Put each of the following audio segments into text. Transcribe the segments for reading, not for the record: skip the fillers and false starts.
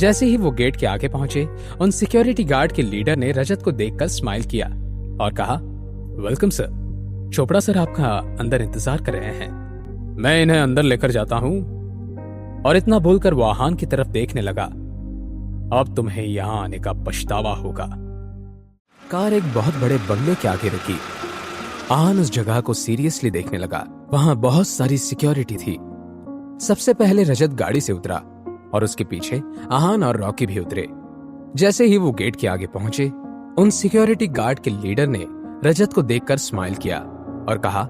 जैसे ही वो गेट के आगे पहुंचे, उन सिक्योरिटी गार्ड के लीडर ने रजत को देखकर स्माइल किया और कहा, वेलकम सर, चोपड़ा सर आपका अंदर इंतजार कर रहे हैं। मैं इन्हें अंदर लेकर जाता हूं। और इतना बोलकर वो आहान की तरफ देखने लगा। अब तुम्हें यहां आने का पछतावा होगा। कार एक बहुत बड़े बंगले के आगे रुकी। आहान उस जगह को सीरियसली देखने लगा। वहां बहुत सारी सिक्योरिटी थी। सबसे पहले रजत गाड़ी से उतरा और उसके पीछे आहान और रॉकी भी उतरे। जैसे ही वो गेट के आगे पहुंचे, उन सिक्योरिटी गार्ड के लीडर ने रजत को देखकर स्माइल किया और कहा,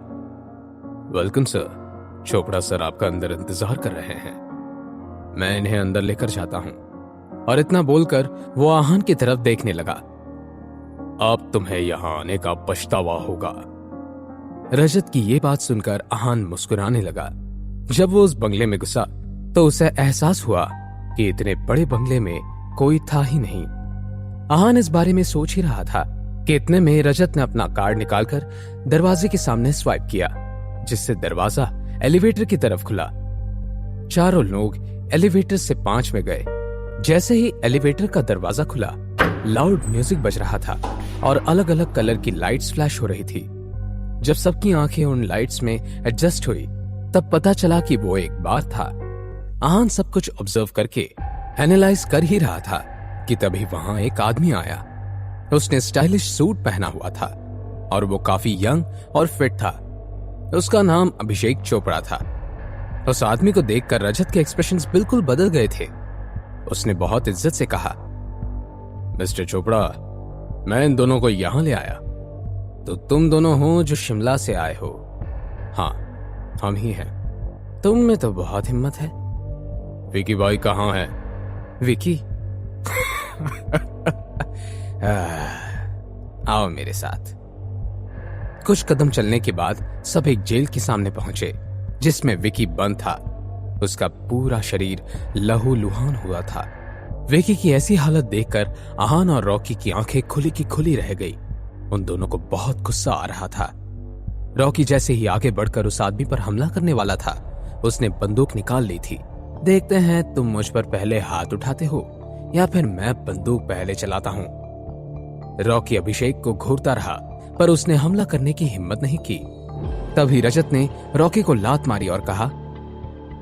वेलकम सर, चोपड़ा सर आपका अंदर इंतजार कर रहे हैं। मैं इन्हें अंदर लेकर जाता हूं। और इतना बोलकर वो आहान की तरफ देखने लगा। अब तुम्हें यहां आने का पछतावा होगा। रजत की ये बात सुनकर आहान मुस्कुराने लगा। जब वो उस बंगले में घुसा तो उसे एहसास हुआ कि इतने बड़े बंगले में कोई था ही नहीं। आहान इस बारे में सोच ही रहा था कि इतने में रजत ने अपना कार्ड निकालकर दरवाजे के सामने स्वाइप किया, जिससे दरवाजा एलिवेटर की तरफ खुला। चारों लोग एलिवेटर से 5 में गए। जैसे ही एलिवेटर का दरवाजा खुला, लाउड म्यूजिक बज रहा था और अलग अलग कलर की लाइट्स फ्लैश हो रही थी। जब सबकी आंखें उन लाइट्स में एडजस्ट हुई, तब पता चला कि वो एक बार था। आहान सब कुछ ऑब्जर्व करके एनालाइज कर ही रहा था कि तभी वहां एक आदमी आया। उसने स्टाइलिश सूट पहना हुआ था और वो काफी यंग और फिट था। उसका नाम अभिषेक चोपड़ा था। उस आदमी को देखकर रजत के एक्सप्रेशंस बिल्कुल बदल गए थे। उसने बहुत इज्जत से कहा, मिस्टर चोपड़ा, मैं इन दोनों को यहां ले आया। तो तुम दोनों हो जो शिमला से आए हो? हाँ, हम ही हैं। तुम में तो बहुत हिम्मत है। विकी भाई कहाँ है? विकी? आओ मेरे साथ। कुछ कदम चलने के बाद सब एक जेल के सामने पहुंचे, जिसमें विकी बंद था। उसका पूरा शरीर लहूलुहान हुआ था। विकी की ऐसी हालत देखकर आहान और रॉकी की आंखें खुली की खुली रह गई। उन दोनों को बहुत गुस्सा आ रहा था। रॉकी जैसे ही आगे बढ़कर उस आदमी पर हमला करने वाला था, उसने बंदूक निकाल ली थी। देखते हैं तुम मुझ पर पहले हाथ उठाते हो या फिर मैं बंदूक पहले चलाता हूं। रॉकी अभिषेक को घूरता रहा, पर उसने हमला करने की हिम्मत नहीं की। तभी रजत ने रॉकी को लात मारी और कहा,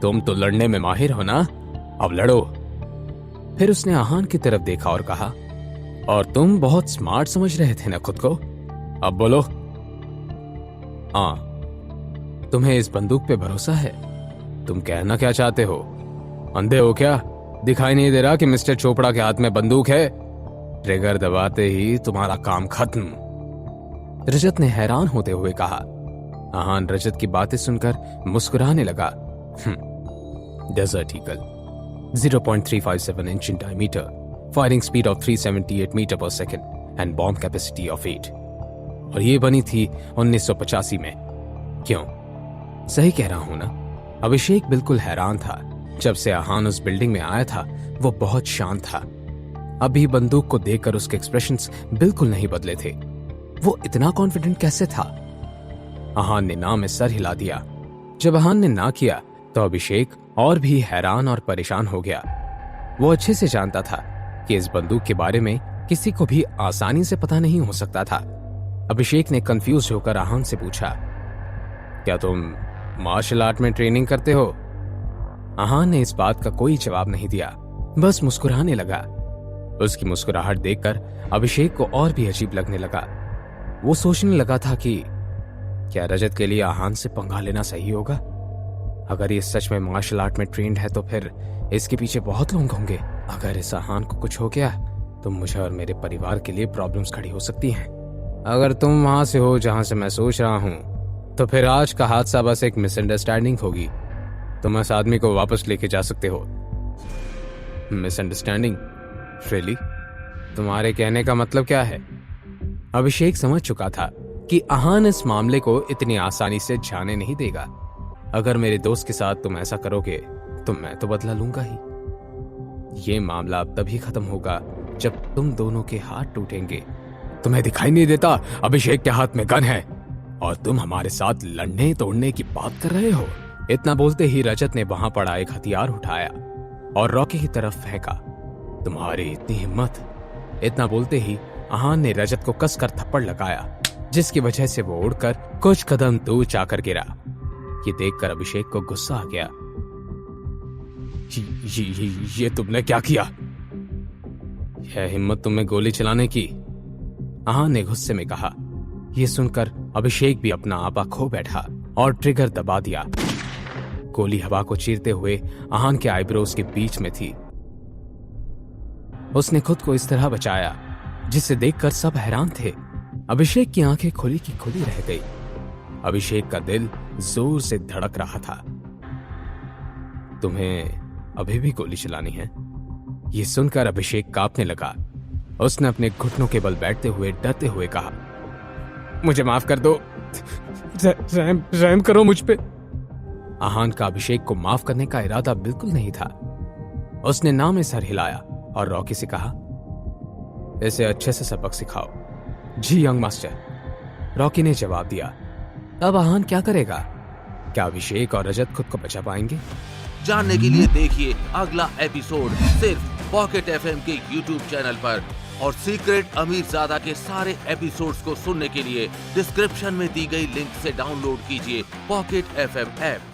तुम तो लड़ने में माहिर हो ना, अब लड़ो। फिर उसने आहान की तरफ देखा और कहा, और तुम बहुत स्मार्ट समझ रहे थे ना खुद को, अब बोलो। हाँ, तुम्हें इस बंदूक पे भरोसा है? तुम कहना क्या चाहते हो? अंधे हो क्या? दिखाई नहीं दे रहा कि मिस्टर चोपड़ा के हाथ में बंदूक है? ट्रिगर दबाते ही तुम्हारा काम खत्म। रजत ने हैरान होते हुए कहा। आहान रजत की बातें सुनकर मुस्कुराने लगा। Desert eagle, 0.357 inch in diameter, firing speed of 378 metre per second and bomb capacity of 8। और ये बनी थी 1985 में। क्यों? सही कह रहा हूं ना? अभिषेक बिल्कुल हैरान था। जब से आहान उस बिल्डिंग में आया था, वो बहुत शांत था। अभी बंदूक को देखकर उसके एक्सप्रेशंस बिल्कुल नहीं बदले थे। वो इतना कॉन्फिडेंट कैसे था? आहान ने ना में सर हिला दिया। जब आहान ने ना किया तो अभिषेक और भी हैरान और परेशान हो गया। वो अच्छे से जानता था कि इस बंदूक के बारे में किसी को भी आसानी से पता नहीं हो सकता था। अभिषेक ने कंफ्यूज होकर आहान से पूछा, क्या तुम मार्शल आर्ट में ट्रेनिंग करते हो? आहान ने इस बात का कोई जवाब नहीं दिया, बस मुस्कुराने लगा। उसकी मुस्कुराहट देखकर अभिषेक को और भी अजीब लगने लगा। वो सोचने लगा था कि क्या रजत के लिए आहान से पंगा लेना सही होगा? अगर ये सच में मार्शल आर्ट में ट्रेंड है तो फिर इसके पीछे बहुत लोग होंगे। अगर इस आहान को कुछ हो गया तो मुझे और मेरे परिवार के लिए प्रॉब्लम्स खड़ी हो सकती हैं। अगर तुम वहां से हो जहां से मैं सोच रहा हूं, तो फिर आज का हादसा बस एक मिसअंडरस्टैंडिंग होगी। तुम इस आदमी को वापस लेके जा सकते हो। मिसअंडरस्टैंडिंग? रियली? तुम्हारे कहने का मतलब क्या है? अभिषेक समझ चुका था कि आहान इस मामले को इतनी आसानी से जाने नहीं देगा। अगर मेरे दोस्त के साथ तुम ऐसा करोगे तो मैं तो बदला लूंगा ही। ये मामला अब तभी खत्म होगा जब तुम दोनों के हाथ टूटेंगे। तुम्हें दिखाई नहीं देता अभिषेक के हाथ में गन है और तुम हमारे साथ लड़ने तोड़ने की बात कर रहे हो? इतना बोलते ही रजत ने वहां पड़ा एक हथियार उठाया और रॉकी की तरफ फेंका। तुम्हारी इतनी हिम्मत। इतना बोलते ही आहान ने रजत को कसकर थप्पड़ लगाया, जिसकी वजह से वो उड़कर कुछ कदम दूर जाकर गिरा। ये देखकर अभिषेक को गुस्सा आ गया। ये तुमने क्या किया? यह हिम्मत तुम्हें गोली चलाने की? आहान ने गुस्से में कहा। यह सुनकर अभिषेक भी अपना आपा खो बैठा और ट्रिगर दबा दिया। गोली हवा को चीरते हुए आहान के आईब्रोज के बीच में थी। उसने खुद को इस तरह बचाया जिसे देखकर सब हैरान थे। अभिषेक की आंखें खुली की खुली रह गई। अभिषेक का दिल जोर से धड़क रहा था। तुम्हें अभी भी गोली चलानी है? यह सुनकर अभिषेक कांपने लगा। उसने अपने घुटनों के बल बैठते हुए डरते हुए कहा, मुझे माफ कर दो, रहम करो मुझ पे। आहान का अभिषेक को माफ करने का इरादा बिल्कुल नहीं था। उसने ना में सर हिलाया और रॉकी से कहा, इसे अच्छे से सबक सिखाओ। जी यंग मास्टर, रॉकी ने जवाब दिया। अब आहान क्या करेगा? क्या अभिषेक और रजत खुद को बचा पाएंगे? जानने के लिए देखिए अगला एपिसोड सिर्फ पॉकेट एफएम के यूट्यूब चैनल पर। और सीक्रेट अमीरजादा के सारे एपिसोड्स को सुनने के लिए डिस्क्रिप्शन में दी गई लिंक से डाउनलोड कीजिए पॉकेट एफएम ऐप।